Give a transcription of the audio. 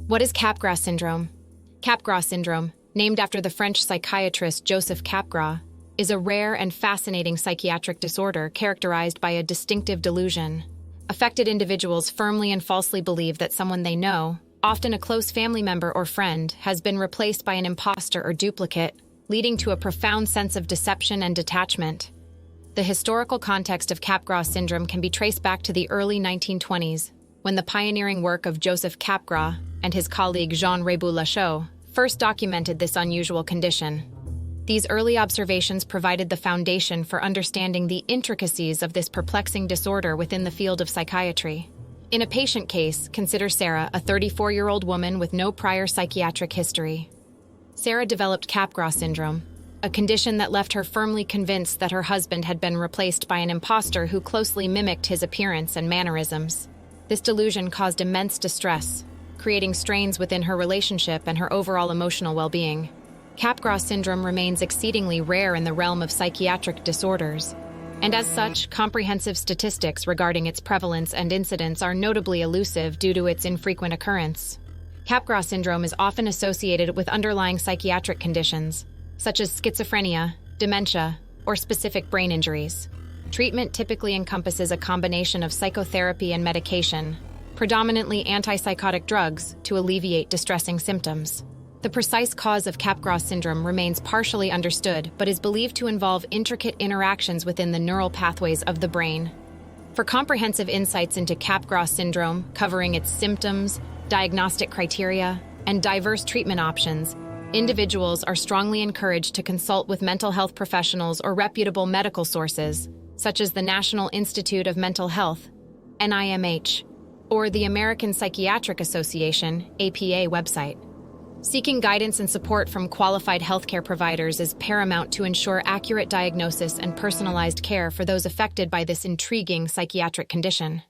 What is Capgras syndrome? Capgras syndrome, named after the French psychiatrist Joseph Capgras, is a rare and fascinating psychiatric disorder characterized by a distinctive delusion. Affected individuals firmly and falsely believe that someone they know, often a close family member or friend, has been replaced by an imposter or duplicate, leading to a profound sense of deception and detachment. The historical context of Capgras syndrome can be traced back to the early 1920s, when the pioneering work of Joseph Capgras and his colleague Jean Lachaud first documented this unusual condition. These early observations provided the foundation for understanding the intricacies of this perplexing disorder within the field of psychiatry. In a patient case, consider Sarah, a 34-year-old woman with no prior psychiatric history. Sarah developed Capgras syndrome, a condition that left her firmly convinced that her husband had been replaced by an imposter who closely mimicked his appearance and mannerisms. This delusion caused immense distress, creating strains within her relationship and her overall emotional well-being. Capgras syndrome remains exceedingly rare in the realm of psychiatric disorders, and as such, comprehensive statistics regarding its prevalence and incidence are notably elusive due to its infrequent occurrence. Capgras syndrome is often associated with underlying psychiatric conditions, such as schizophrenia, dementia, or specific brain injuries. Treatment typically encompasses a combination of psychotherapy and medication, predominantly antipsychotic drugs, to alleviate distressing symptoms. The precise cause of Capgras syndrome remains partially understood, but is believed to involve intricate interactions within the neural pathways of the brain. For comprehensive insights into Capgras syndrome, covering its symptoms, diagnostic criteria, and diverse treatment options, individuals are strongly encouraged to consult with mental health professionals or reputable medical sources, such as the National Institute of Mental Health, NIMH, or the American Psychiatric Association, APA website. Seeking guidance and support from qualified healthcare providers is paramount to ensure accurate diagnosis and personalized care for those affected by this intriguing psychiatric condition.